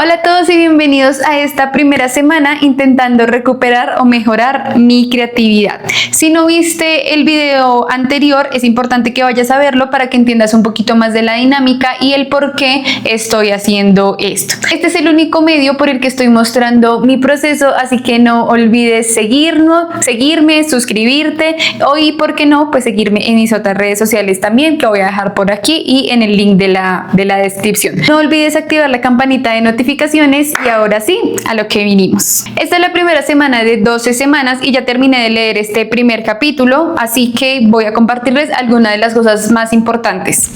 Hola a todos y bienvenidos a esta primera semana intentando recuperar o mejorar mi creatividad. Si no viste el video anterior, es importante que vayas a verlo para que entiendas un poquito más de la dinámica y el por qué estoy haciendo esto. Este es el único medio por el que estoy mostrando mi proceso, así que no olvides seguirme, suscribirte y por qué no, pues seguirme en mis otras redes sociales también, que voy a dejar por aquí y en el link de la descripción. No olvides activar la campanita de notificaciones y ahora sí, a lo que vinimos. Esta es la primera semana de 12 semanas y ya terminé de leer este primer capítulo, así que voy a compartirles algunas de las cosas más importantes.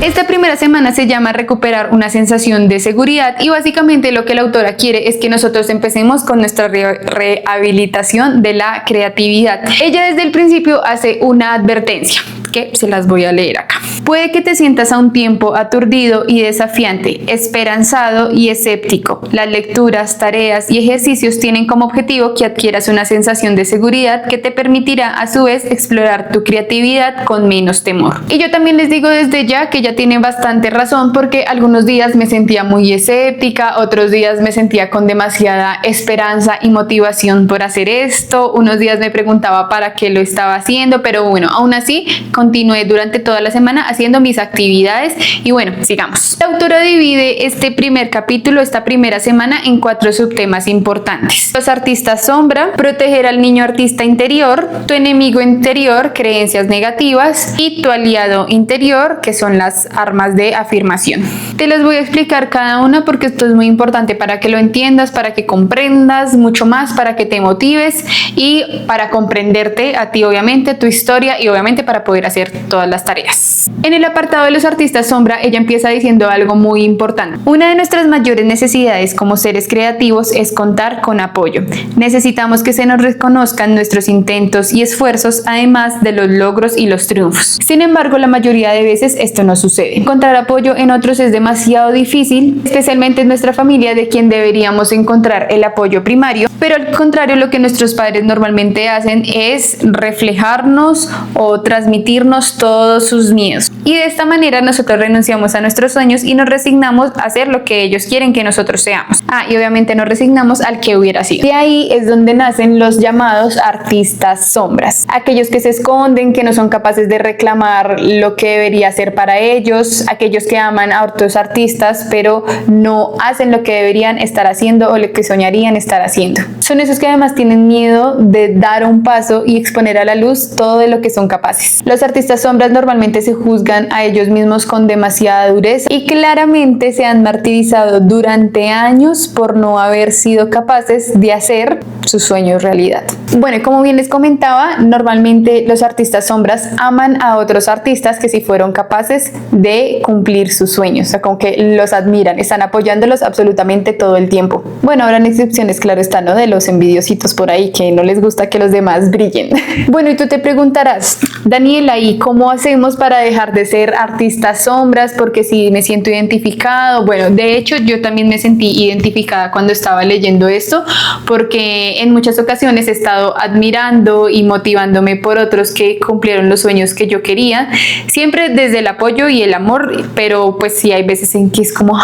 Esta primera semana se llama recuperar una sensación de seguridad y básicamente lo que la autora quiere es que nosotros empecemos con nuestra rehabilitación de la creatividad. Ella desde el principio hace una advertencia que se las voy a leer acá. Puede que te sientas a un tiempo aturdido y desafiante, esperanzado y escéptico. Las lecturas, tareas y ejercicios tienen como objetivo que adquieras una sensación de seguridad que te permitirá a su vez explorar tu creatividad con menos temor. Y yo también les digo desde ya que ella tiene bastante razón, porque algunos días me sentía muy escéptica, otros días me sentía con demasiada esperanza y motivación por hacer esto, unos días me preguntaba para qué lo estaba haciendo, pero bueno, aún así continué durante toda la semana haciendo mis actividades y bueno, sigamos. La autora divide este primer capítulo, esta primera semana, en 4 subtemas importantes: los artistas sombra, proteger al niño artista interior, tu enemigo interior, creencias negativas, y tu aliado interior, que son las armas de afirmación. Te las voy a explicar cada una porque esto es muy importante para que lo entiendas, para que comprendas mucho más, para que te motives y para comprenderte a ti, obviamente, tu historia y obviamente para poder hacer todas las tareas. En el apartado de los artistas sombra, ella empieza diciendo algo muy importante. Una de nuestras mayores necesidades como seres creativos es contar con apoyo. Necesitamos que se nos reconozcan nuestros intentos y esfuerzos, además de los logros y los triunfos. Sin embargo, la mayoría de veces esto no sucede. Encontrar apoyo en otros es demasiado difícil, especialmente en nuestra familia, de quien deberíamos encontrar el apoyo primario, pero al contrario, lo que nuestros padres normalmente hacen es reflejarnos o transmitirnos todos sus miedos. Y de esta manera nosotros renunciamos a nuestros sueños y nos resignamos a hacer lo que ellos quieren que nosotros seamos. Y obviamente nos resignamos al que hubiera sido. De ahí es donde nacen los llamados artistas sombras. Aquellos que se esconden, que no son capaces de reclamar lo que debería ser para ellos, aquellos que aman a otros artistas, pero no hacen lo que deberían estar haciendo o lo que soñarían estar haciendo. Son esos que además tienen miedo de dar un paso y exponer a la luz todo de lo que son capaces. Los artistas sombras normalmente se juzgan a ellos mismos con demasiada dureza y claramente se han martirizado durante años por no haber sido capaces de hacer sus sueños realidad. Bueno, como bien les comentaba, normalmente los artistas sombras aman a otros artistas que sí fueron capaces de cumplir sus sueños, o sea, como que los admiran, están apoyándolos absolutamente todo el tiempo. Bueno, habrán excepciones, claro está, ¿no? De los envidiositos por ahí que no les gusta que los demás brillen. Bueno, y tú te preguntarás, Daniela, ¿y cómo hacemos para dejar de ser artistas sombras? Porque si me siento identificado. Bueno, de hecho yo también me sentí identificada cuando estaba leyendo esto, porque en muchas ocasiones he estado admirando y motivándome por otros que cumplieron los sueños que yo quería, siempre desde el apoyo y el amor, pero pues sí hay veces en que es como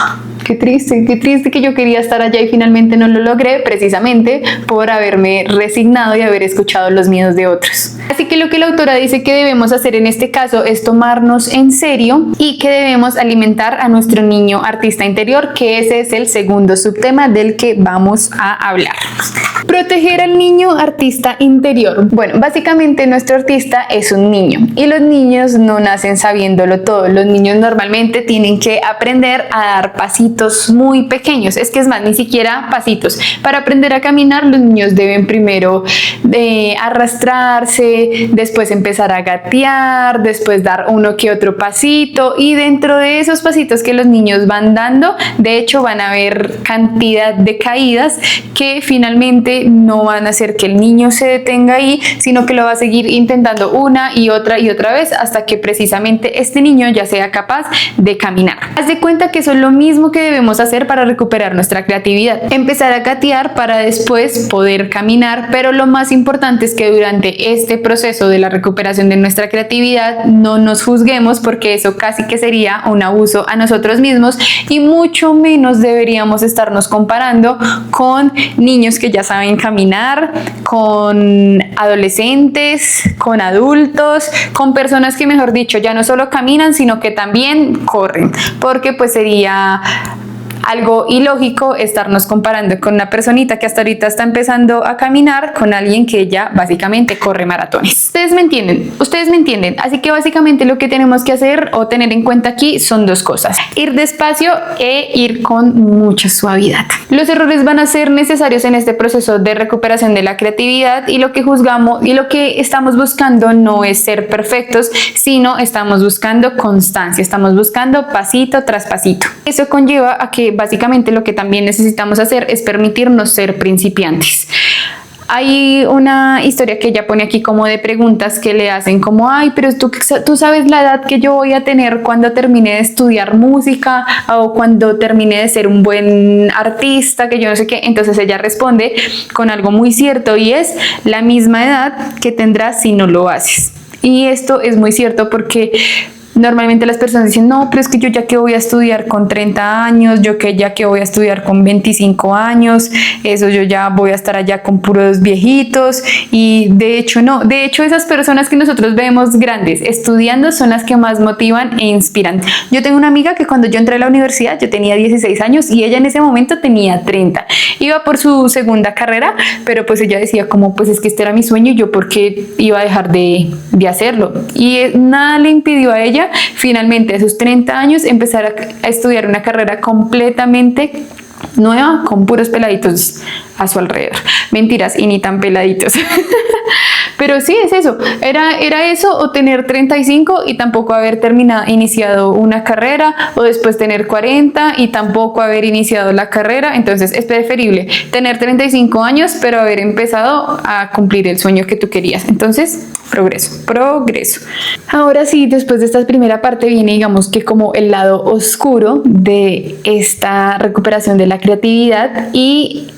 qué triste que yo quería estar allá y finalmente no lo logré, precisamente por haberme resignado y haber escuchado los miedos de otros. Así que lo que la autora dice que debemos hacer en este caso es tomarnos en serio y que debemos alimentar a nuestro niño artista interior, que ese es el segundo subtema del que vamos a hablar. Proteger al niño artista interior. Bueno, básicamente nuestro artista es un niño y los niños no nacen sabiéndolo todo. Los niños normalmente tienen que aprender a dar pasitos muy pequeños. Es que es más, ni siquiera pasitos. Para aprender a caminar, los niños deben primero arrastrarse, después empezar a gatear, después dar uno que otro pasito, y dentro de esos pasitos que los niños van dando, de hecho van a haber cantidad de caídas que finalmente obviamente no van a hacer que el niño se detenga ahí, sino que lo va a seguir intentando una y otra vez hasta que precisamente este niño ya sea capaz de caminar. Haz de cuenta que eso es lo mismo que debemos hacer para recuperar nuestra creatividad. Empezar a gatear para después poder caminar, pero lo más importante es que durante este proceso de la recuperación de nuestra creatividad no nos juzguemos, porque eso casi que sería un abuso a nosotros mismos, y mucho menos deberíamos estarnos comparando con niños que ya saben caminar, con adolescentes, con adultos, con personas que, mejor dicho, ya no solo caminan, sino que también corren, porque pues sería algo ilógico estarnos comparando con una personita que hasta ahorita está empezando a caminar con alguien que ya básicamente corre maratones. Ustedes me entienden, así que básicamente lo que tenemos que hacer o tener en cuenta aquí son dos cosas: ir despacio e ir con mucha suavidad. Los errores van a ser necesarios en este proceso de recuperación de la creatividad, y lo que juzgamos y lo que estamos buscando no es ser perfectos, sino estamos buscando constancia, estamos buscando pasito tras pasito. Eso conlleva a que básicamente lo que también necesitamos hacer es permitirnos ser principiantes. Hay una historia que ella pone aquí como de preguntas que le hacen como: ay, pero tú sabes la edad que yo voy a tener cuando termine de estudiar música o cuando termine de ser un buen artista, que yo no sé qué. Entonces ella responde con algo muy cierto, y es la misma edad que tendrás si no lo haces. Y esto es muy cierto, porque normalmente las personas dicen: no, pero es que yo ya que voy a estudiar con 30 años, yo que ya que voy a estudiar con 25 años, eso yo ya voy a estar allá con puros viejitos. Y de hecho no, de hecho esas personas que nosotros vemos grandes estudiando son las que más motivan e inspiran. Yo tengo una amiga que cuando yo entré a la universidad yo tenía 16 años y ella en ese momento tenía 30. Iba por su segunda carrera, pero pues ella decía como: pues es que este era mi sueño y yo por qué iba a dejar de hacerlo. Y nada le impidió a ella finalmente a sus 30 años empezar a estudiar una carrera completamente nueva con puros peladitos a su alrededor. Mentiras, y ni tan peladitos. Pero sí, es eso, era eso, o tener 35 y tampoco haber iniciado una carrera, o después tener 40 y tampoco haber iniciado la carrera. Entonces es preferible tener 35 años pero haber empezado a cumplir el sueño que tú querías. Entonces, progreso. Ahora sí, después de esta primera parte viene, digamos que como el lado oscuro de esta recuperación de la creatividad, y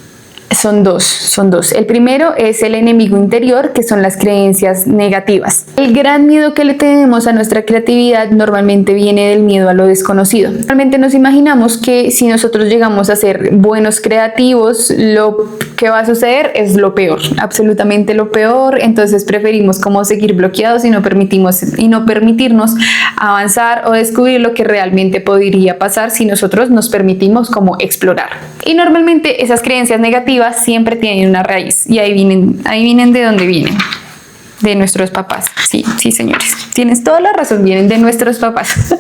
son dos. El primero es el enemigo interior, que son las creencias negativas. El gran miedo que le tenemos a nuestra creatividad normalmente viene del miedo a lo desconocido. Realmente nos imaginamos que si nosotros llegamos a ser buenos creativos, lo que va a suceder es lo peor, absolutamente lo peor. Entonces preferimos como seguir bloqueados y no permitirnos avanzar o descubrir lo que realmente podría pasar si nosotros nos permitimos como explorar. Y normalmente esas creencias negativas siempre tienen una raíz, y ahí vienen de dónde vienen. De nuestros papás. Sí, señores, tienes toda la razón, vienen de nuestros papás.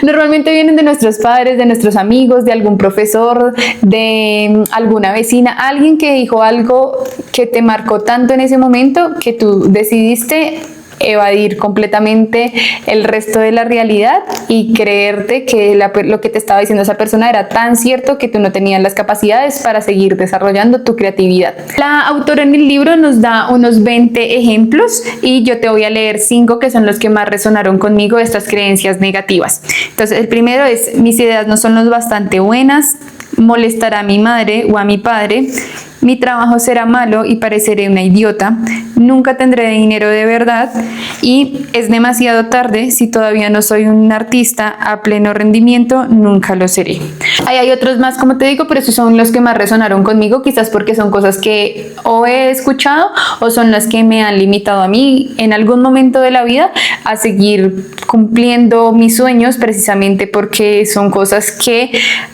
Normalmente vienen de nuestros padres, de nuestros amigos, de algún profesor, de alguna vecina, alguien que dijo algo que te marcó tanto en ese momento que tú decidiste evadir completamente el resto de la realidad y creerte que lo que te estaba diciendo esa persona era tan cierto que tú no tenías las capacidades para seguir desarrollando tu creatividad. La autora en el libro nos da unos 20 ejemplos y yo te voy a leer 5 que son los que más resonaron conmigo de estas creencias negativas. Entonces, el primero es: mis ideas no son lo bastante buenas, molestará a mi madre o a mi padre, mi trabajo será malo y pareceré una idiota, nunca tendré dinero de verdad, y es demasiado tarde, si todavía no soy un artista a pleno rendimiento, nunca lo seré. Ahí hay otros más, como te digo, pero esos son los que más resonaron conmigo, quizás porque son cosas que o he escuchado o son las que me han limitado a mí en algún momento de la vida a seguir cumpliendo mis sueños, precisamente porque son cosas que,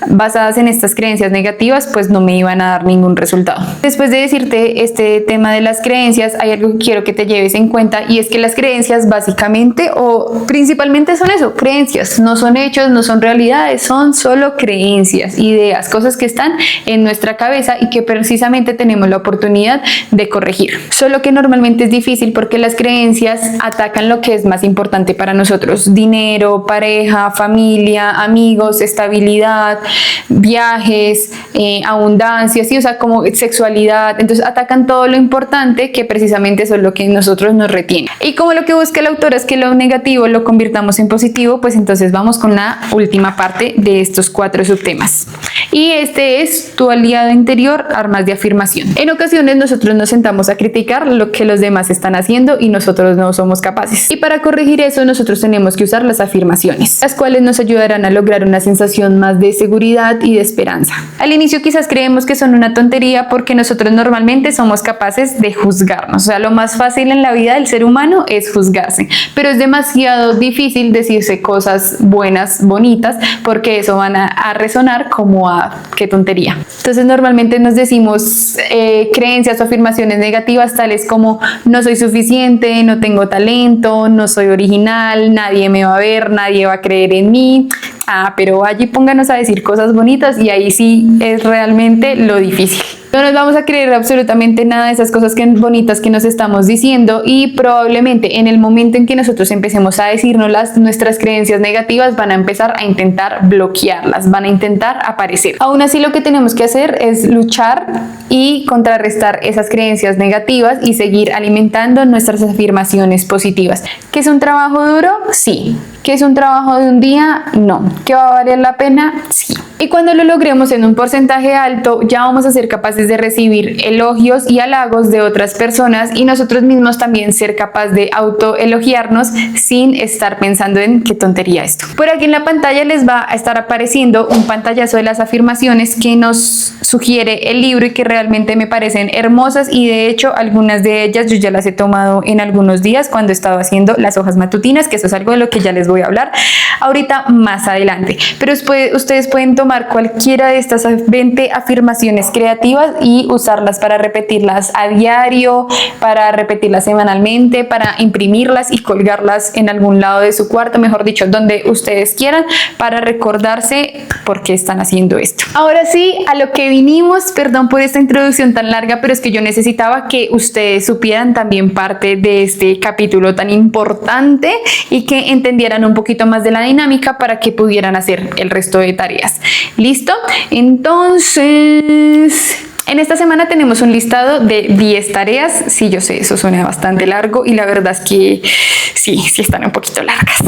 basadas en estas creencias negativas, pues no me iban a dar ningún resultado. Después de decirte este tema de las creencias, hay algo que quiero que te lleves en cuenta, y es que las creencias básicamente o principalmente son eso, creencias, no son hechos, no son realidades, son solo creencias, ideas, cosas que están en nuestra cabeza y que precisamente tenemos la oportunidad de corregir. Solo que normalmente es difícil porque las creencias atacan lo que es más importante para nosotros: dinero, pareja, familia, amigos, estabilidad, viajes, abundancia, ¿sí? O sea, como se sexualidad, entonces atacan todo lo importante que precisamente eso es lo que nosotros nos retiene. Y como lo que busca la autora es que lo negativo lo convirtamos en positivo, pues entonces vamos con la última parte de estos 4 subtemas. Y este es tu aliado interior, armas de afirmación. En ocasiones nosotros nos sentamos a criticar lo que los demás están haciendo y nosotros no somos capaces. Y para corregir eso nosotros tenemos que usar las afirmaciones, las cuales nos ayudarán a lograr una sensación más de seguridad y de esperanza. Al inicio quizás creemos que son una tontería porque nosotros normalmente somos capaces de juzgarnos. O sea, lo más fácil en la vida del ser humano es juzgarse, pero es demasiado difícil decirse cosas buenas, bonitas, porque eso van a resonar como a qué tontería. Entonces normalmente nos decimos creencias o afirmaciones negativas tales como no soy suficiente, no tengo talento, no soy original, nadie me va a ver, nadie va a creer en mí. Pero allí pónganos a decir cosas bonitas y ahí sí es realmente lo difícil. No nos vamos a creer absolutamente nada de esas cosas bonitas que nos estamos diciendo y probablemente en el momento en que nosotros empecemos a decirnos nuestras creencias negativas van a empezar a intentar bloquearlas, van a intentar aparecer. Aún así lo que tenemos que hacer es luchar y contrarrestar esas creencias negativas y seguir alimentando nuestras afirmaciones positivas. ¿Que es un trabajo duro? Sí. ¿Que es un trabajo de un día? No. ¿Que va a valer la pena? Sí. Y cuando lo logremos en un porcentaje alto, ya vamos a ser capaces de recibir elogios y halagos de otras personas y nosotros mismos también ser capaz de autoelogiarnos sin estar pensando en qué tontería esto. Por aquí en la pantalla les va a estar apareciendo un pantallazo de las afirmaciones que nos sugiere el libro y que realmente me parecen hermosas y de hecho algunas de ellas yo ya las he tomado en algunos días cuando estaba haciendo las hojas matutinas, que eso es algo de lo que ya les voy a hablar ahorita más adelante. Pero ustedes pueden tomar cualquiera de estas 20 afirmaciones creativas y usarlas para repetirlas a diario, para repetirlas semanalmente, para imprimirlas y colgarlas en algún lado de su cuarto, mejor dicho, donde ustedes quieran, para recordarse por qué están haciendo esto. Ahora sí, a lo que vinimos, perdón por esta introducción tan larga, pero es que yo necesitaba que ustedes supieran también parte de este capítulo tan importante y que entendieran un poquito más de la dinámica para que pudieran hacer el resto de tareas. ¿Listo? Entonces, en esta semana tenemos un listado de 10 tareas. Sí, yo sé, eso suena bastante largo y la verdad es que sí están un poquito largas.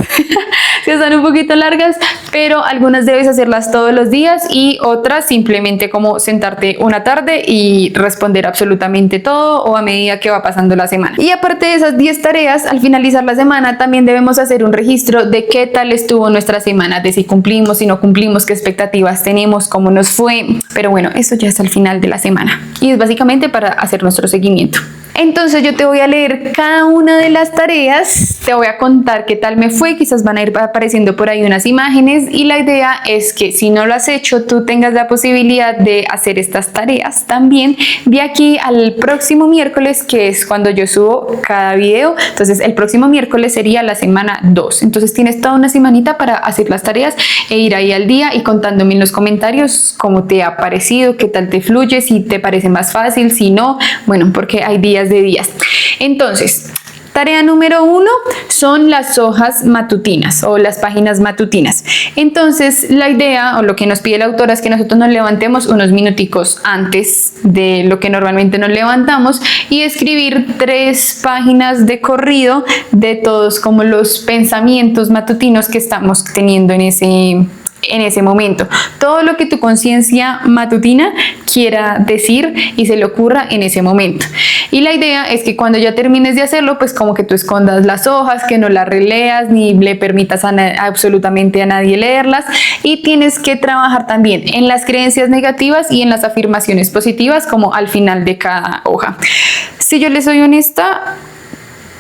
Sí están un poquito largas, pero algunas debes hacerlas todos los días y otras simplemente como sentarte una tarde y responder absolutamente todo o a medida que va pasando la semana. Y aparte de esas 10 tareas, al finalizar la semana también debemos hacer un registro de qué tal estuvo nuestra semana, de si cumplimos, si no cumplimos, qué expectativas tenemos, cómo nos fue. Pero bueno, eso ya es al final de la semana y es básicamente para hacer nuestro seguimiento. Entonces yo te voy a leer cada una de las tareas, te voy a contar qué tal me fue, quizás van a ir apareciendo por ahí unas imágenes y la idea es que si no lo has hecho, tú tengas la posibilidad de hacer estas tareas también de aquí al próximo miércoles, que es cuando yo subo cada video. Entonces el próximo miércoles sería la semana 2, entonces tienes toda una semanita para hacer las tareas e ir ahí al día y contándome en los comentarios cómo te ha parecido, qué tal te fluye, si te parece más fácil, si no, bueno, porque hay días de días. Entonces, tarea número 1 son las hojas matutinas o las páginas matutinas. Entonces, la idea o lo que nos pide la autora es que nosotros nos levantemos unos minuticos antes de lo que normalmente nos levantamos y escribir 3 páginas de corrido de todos como los pensamientos matutinos que estamos teniendo en ese momento. Todo lo que tu conciencia matutina quiera decir y se le ocurra en ese momento. Y la idea es que cuando ya termines de hacerlo, pues como que tú escondas las hojas, que no las releas ni le permitas absolutamente a nadie leerlas. Y tienes que trabajar también en las creencias negativas y en las afirmaciones positivas como al final de cada hoja. Si yo les soy honesta,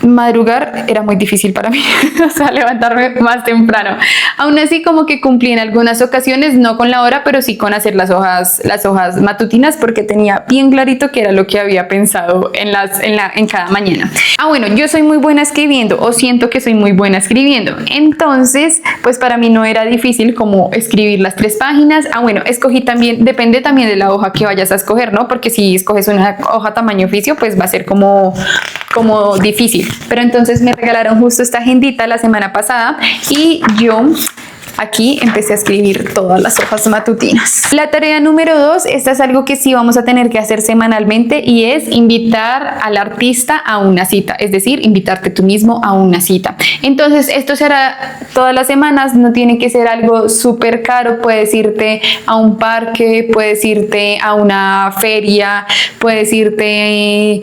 madrugar era muy difícil para mí, o sea, levantarme más temprano. Aún así, como que cumplí en algunas ocasiones, no con la hora, pero sí con hacer las hojas matutinas, porque tenía bien clarito qué era lo que había pensado en cada mañana. Bueno, yo soy muy buena escribiendo, o siento que soy muy buena escribiendo, entonces, pues para mí no era difícil como escribir las 3 páginas. Bueno, escogí también, depende también de la hoja que vayas a escoger, ¿no? Porque si escoges una hoja tamaño oficio, pues va a ser como difícil. Pero entonces me regalaron justo esta agendita la semana pasada y yo aquí empecé a escribir todas las hojas matutinas. La tarea número 2, esta es algo que sí vamos a tener que hacer semanalmente y es invitar al artista a una cita, es decir, invitarte tú mismo a una cita. Entonces esto se hará todas las semanas, no tiene que ser algo súper caro, puedes irte a un parque, puedes irte a una feria, puedes irte,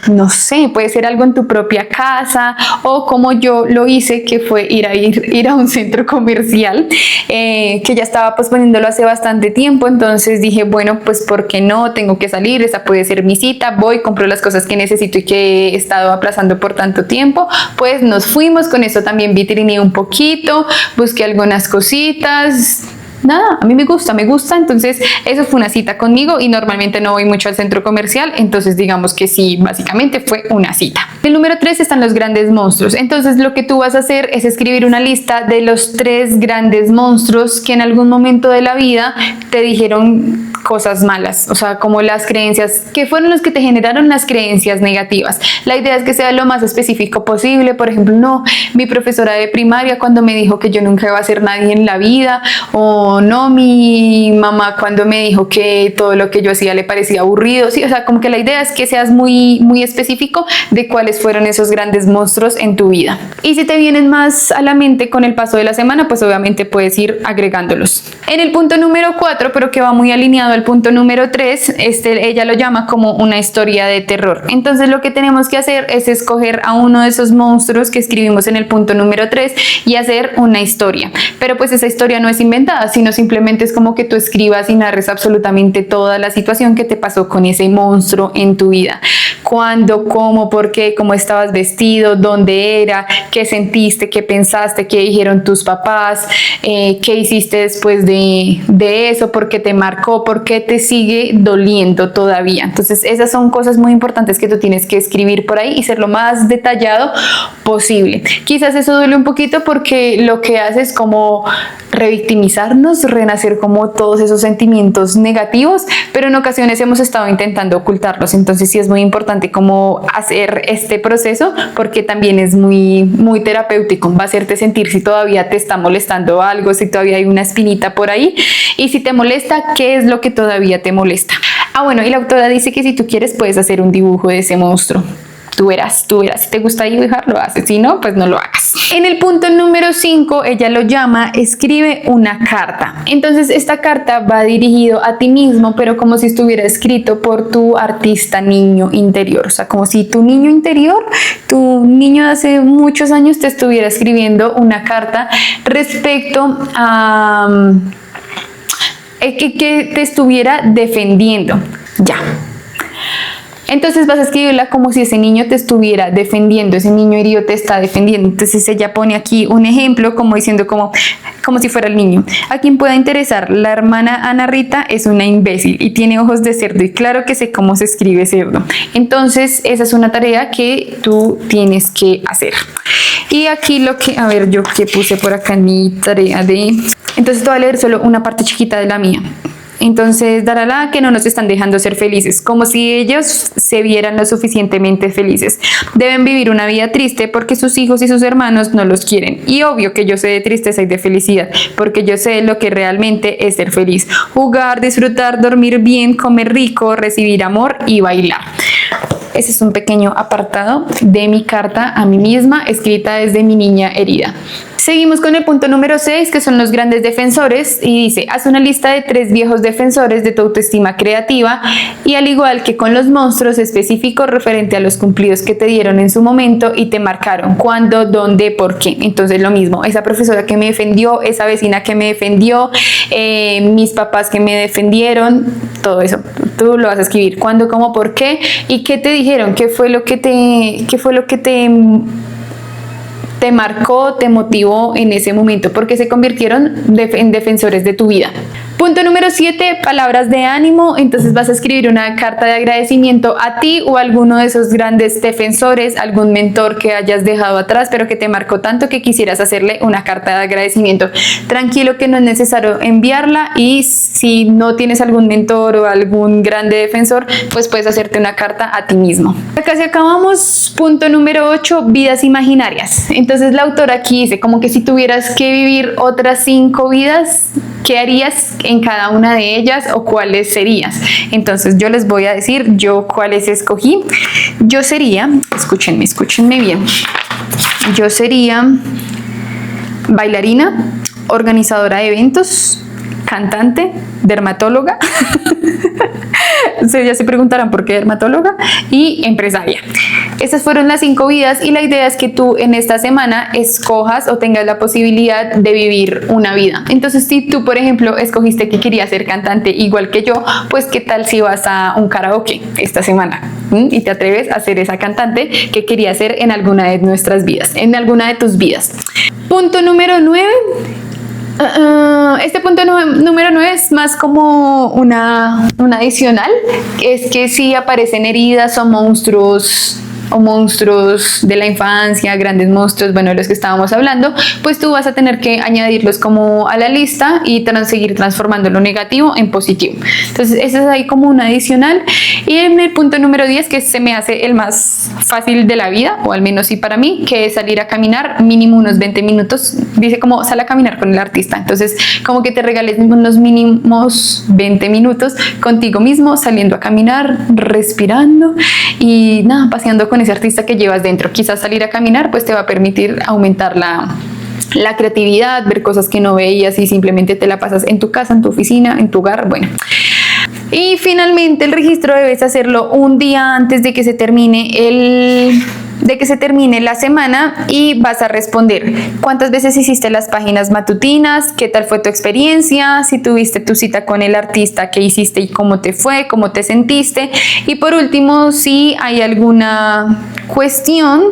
no sé, puede ser algo en tu propia casa o como yo lo hice, que fue ir a un centro comercial, que ya estaba posponiéndolo hace bastante tiempo, entonces dije, bueno, pues ¿por qué no? Tengo que salir, esa puede ser mi cita, voy, compro las cosas que necesito y que he estado aplazando por tanto tiempo, pues nos fuimos, con eso también vitrineé un poquito, busqué algunas cositas. Nada, a mí me gusta, entonces eso fue una cita conmigo y normalmente no voy mucho al centro comercial, entonces digamos que sí, básicamente fue una cita. El número 3 están los grandes monstruos, entonces lo que tú vas a hacer es escribir una lista de los 3 grandes monstruos que en algún momento de la vida te dijeron cosas malas, o sea, como las creencias, que fueron los que te generaron las creencias negativas. La idea es que sea lo más específico posible, por ejemplo, no, mi profesora de primaria cuando me dijo que yo nunca iba a ser nadie en la vida, o no, mi mamá cuando me dijo que todo lo que yo hacía le parecía aburrido, sí, o sea, como que la idea es que seas muy específico de cuáles fueron esos grandes monstruos en tu vida. Y si te vienen más a la mente con el paso de la semana, pues obviamente puedes ir agregándolos. En el punto número 4, pero que va muy alineado al punto número 3, ella lo llama como una historia de terror. Entonces lo que tenemos que hacer es escoger a uno de esos monstruos que escribimos en el punto número 3 y hacer una historia. Pero pues esa historia no es inventada, sino simplemente es como que tú escribas y narres absolutamente toda la situación que te pasó con ese monstruo en tu vida. Cuándo, cómo, por qué, cómo estabas vestido, dónde era, qué sentiste, qué pensaste, qué dijeron tus papás, qué hiciste después de eso, por qué te marcó, por qué te sigue doliendo todavía. Entonces esas son cosas muy importantes que tú tienes que escribir por ahí y ser lo más detallado posible. Quizás eso duele un poquito porque lo que hace es como revictimizarnos, renacer como todos esos sentimientos negativos, pero en ocasiones hemos estado intentando ocultarlos. Entonces sí es muy importante como hacer este proceso porque también es muy terapéutico. Va a hacerte sentir si todavía te está molestando algo, si todavía hay una espinita por ahí y si te molesta, ¿qué es lo que todavía te molesta? Ah, bueno, y la autora dice que si tú quieres puedes hacer un dibujo de ese monstruo. Tú verás, si te gusta dibujar, lo haces, si no, pues no lo hagas. En el punto número 5, ella lo llama, escribe una carta. Entonces esta carta va dirigido a ti mismo, pero como si estuviera escrito por tu artista niño interior, o sea, como si tu niño interior, tu niño de hace muchos años te estuviera escribiendo una carta respecto a que te estuviera defendiendo. Ya. Entonces vas a escribirla como si ese niño te estuviera defendiendo, ese niño herido te está defendiendo. Entonces ella pone aquí un ejemplo como diciendo como si fuera el niño. A quien pueda interesar, la hermana Ana Rita es una imbécil y tiene ojos de cerdo y claro que sé cómo se escribe cerdo. Entonces esa es una tarea que tú tienes que hacer. Y aquí a ver, yo que puse por acá en mi tarea entonces te voy a leer solo una parte chiquita de la mía. Entonces, dará que no nos están dejando ser felices, como si ellos se vieran lo suficientemente felices. Deben vivir una vida triste porque sus hijos y sus hermanos no los quieren. Y obvio que yo sé de tristeza y de felicidad, porque yo sé lo que realmente es ser feliz. Jugar, disfrutar, dormir bien, comer rico, recibir amor y bailar. Ese es un pequeño apartado de mi carta a mí misma, escrita desde mi niña herida. Seguimos con el punto número 6, que son los grandes defensores, y dice, haz una lista de 3 viejos defensores de tu autoestima creativa y al igual que con los monstruos específicos referente a los cumplidos que te dieron en su momento y te marcaron cuándo, dónde, por qué. Entonces lo mismo, esa profesora que me defendió, esa vecina que me defendió, mis papás que me defendieron, todo eso, tú lo vas a escribir, cuándo, cómo, por qué y qué te dijeron, qué fue lo que te marcó, te motivó en ese momento, porque se convirtieron en defensores de tu vida. Punto número 7, palabras de ánimo. Entonces vas a escribir una carta de agradecimiento a ti o a alguno de esos grandes defensores, algún mentor que hayas dejado atrás, pero que te marcó tanto que quisieras hacerle una carta de agradecimiento. Tranquilo que no es necesario enviarla, y si no tienes algún mentor o algún grande defensor, pues puedes hacerte una carta a ti mismo. Casi acabamos. Punto número 8, vidas imaginarias. Entonces la autora aquí dice como que si tuvieras que vivir otras 5 vidas, ¿qué harías en cada una de ellas o cuáles serías? Entonces yo les voy a decir yo cuáles escogí. Yo sería, escúchenme bien, yo sería bailarina, organizadora de eventos, cantante, dermatóloga, ya se preguntarán por qué dermatóloga, y empresaria. Estas fueron las 5 vidas, y la idea es que tú en esta semana escojas o tengas la posibilidad de vivir una vida. Entonces, si tú, por ejemplo, escogiste que querías ser cantante igual que yo, pues qué tal si vas a un karaoke esta semana y te atreves a ser esa cantante que querías ser en alguna de nuestras vidas, en alguna de tus vidas. Punto número 9. Este punto número 9 es más como una adicional. Es que si aparecen heridas o monstruos de la infancia, grandes monstruos, bueno, de los que estábamos hablando, pues tú vas a tener que añadirlos como a la lista y seguir transformando lo negativo en positivo. Entonces ese es ahí como un adicional. Y en el punto número 10, que se me hace el más fácil de la vida, o al menos sí para mí, que es salir a caminar mínimo unos 20 minutos. Dice como sal a caminar con el artista. Entonces como que te regales unos mínimos 20 minutos contigo mismo, saliendo a caminar, respirando y nada, paseando con ese artista que llevas dentro. Quizás salir a caminar pues te va a permitir aumentar la creatividad, ver cosas que no veías y simplemente te la pasas en tu casa, en tu oficina, en tu hogar, bueno. Y finalmente el registro debes hacerlo un día antes de que se termine la semana, y vas a responder cuántas veces hiciste las páginas matutinas, qué tal fue tu experiencia, si tuviste tu cita con el artista, qué hiciste y cómo te fue, cómo te sentiste, y por último si hay alguna cuestión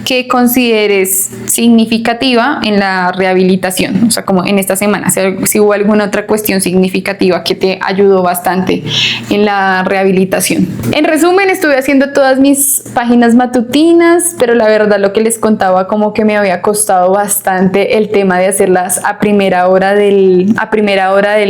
que consideres significativa en la rehabilitación, o sea, como en esta semana, si hubo alguna otra cuestión significativa que te ayudó bastante en la rehabilitación. En resumen, estuve haciendo todas mis páginas matutinas, pero la verdad lo que les contaba como que me había costado bastante el tema de hacerlas a primera hora del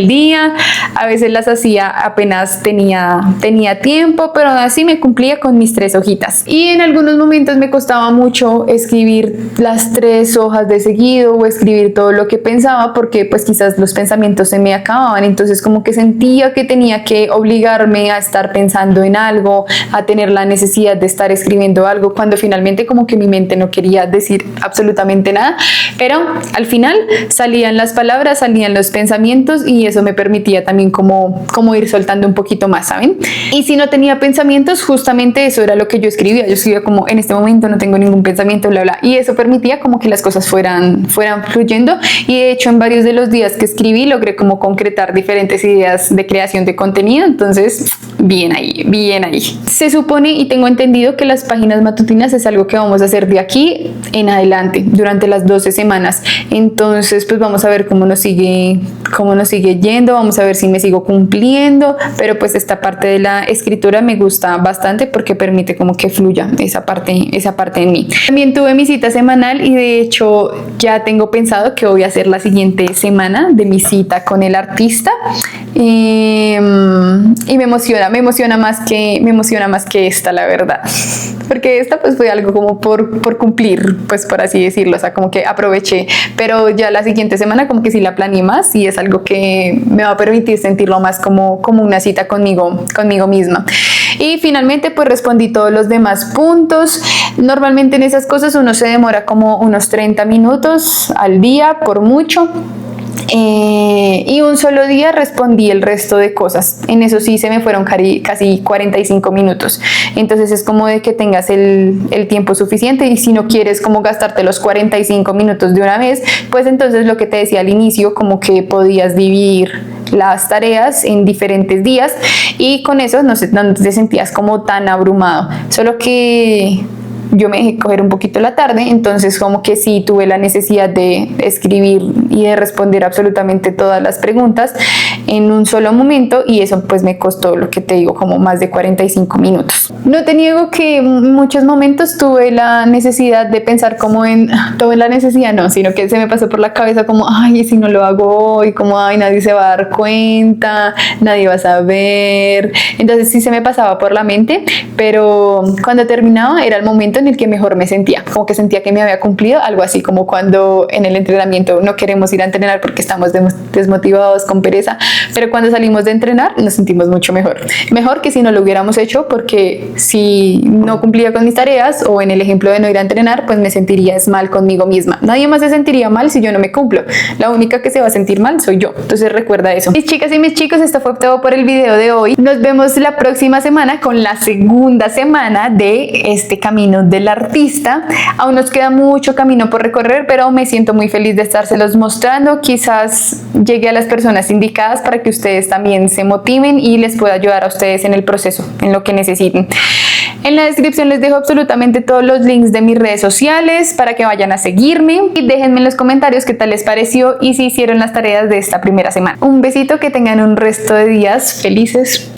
día. A veces las hacía apenas tenía tiempo, pero así me cumplía con mis 3 hojitas. Y en algunos momentos me costaba mucho escribir las 3 hojas de seguido o escribir todo lo que pensaba, porque pues quizás los pensamientos se me acababan. Entonces como que sentía que tenía que obligarme a estar pensando en algo, a tener la necesidad de estar escribiendo algo, cuando finalmente como que mi mente no quería decir absolutamente nada, pero al final salían las palabras, salían los pensamientos, y eso me permitía también como ir soltando un poquito más, ¿saben? Y si no tenía pensamientos, justamente eso era lo que yo escribía como en este momento no tengo ningún pensamiento, bla bla, y eso permitía como que las cosas fueran fluyendo. Y de hecho en varios de los días que escribí logré como concretar diferentes ideas de creación de contenido. Entonces bien ahí. Se supone y tengo entendido que las páginas matutinas es algo que vamos a hacer de aquí en adelante durante las 12 semanas. Entonces pues vamos a ver cómo nos sigue yendo, vamos a ver si me sigo cumpliendo, pero pues esta parte de la escritura me gusta bastante porque permite como que fluya esa parte en mí. También tuve mi cita semanal, y de hecho ya tengo pensado que voy a hacer la siguiente semana de mi cita con el artista, y me emociona más que esta, la verdad, porque esta pues fue algo como por cumplir, pues por así decirlo, o sea, como que aproveché, pero ya la siguiente semana como que sí la planeé más, y es algo que me va a permitir sentirlo más como una cita conmigo misma. Y finalmente pues respondí todos los demás puntos. Normalmente en esas cosas uno se demora como unos 30 minutos al día por mucho. Y un solo día respondí el resto de cosas. En eso sí se me fueron casi 45 minutos. Entonces es como de que tengas el tiempo suficiente, y si no quieres como gastarte los 45 minutos de una vez, pues entonces lo que te decía al inicio, como que podías dividir las tareas en diferentes días, y con eso no te sentías como tan abrumado. Solo que yo me dejé coger un poquito la tarde, entonces como que sí tuve la necesidad de escribir y de responder absolutamente todas las preguntas, en un solo momento, y eso pues me costó, lo que te digo, como más de 45 minutos. No te niego que en muchos momentos tuve la necesidad de pensar como en, tuve la necesidad no, sino que se me pasó por la cabeza como, ay, si no lo hago hoy, como, ay, nadie se va a dar cuenta, nadie va a saber. Entonces sí se me pasaba por la mente, pero cuando terminaba era el momento en el que mejor me sentía, como que sentía que me había cumplido, algo así como cuando en el entrenamiento no queremos ir a entrenar porque estamos desmotivados, con pereza, pero cuando salimos de entrenar nos sentimos mucho mejor que si no lo hubiéramos hecho, porque si no cumplía con mis tareas, o en el ejemplo de no ir a entrenar, pues me sentiría mal conmigo misma. Nadie más se sentiría mal si yo no me cumplo, la única que se va a sentir mal soy yo. Entonces recuerda eso. Mis chicas y mis chicos, esto fue todo por el video de hoy. Nos vemos la próxima semana con la segunda semana de este camino del artista. Aún nos queda mucho camino por recorrer, pero me siento muy feliz de estárselos mostrando. Quizás llegue a las personas indicadas para que ustedes también se motiven y les pueda ayudar a ustedes en el proceso, en lo que necesiten. En la descripción les dejo absolutamente todos los links de mis redes sociales para que vayan a seguirme, y déjenme en los comentarios qué tal les pareció y si hicieron las tareas de esta primera semana. Un besito, que tengan un resto de días felices.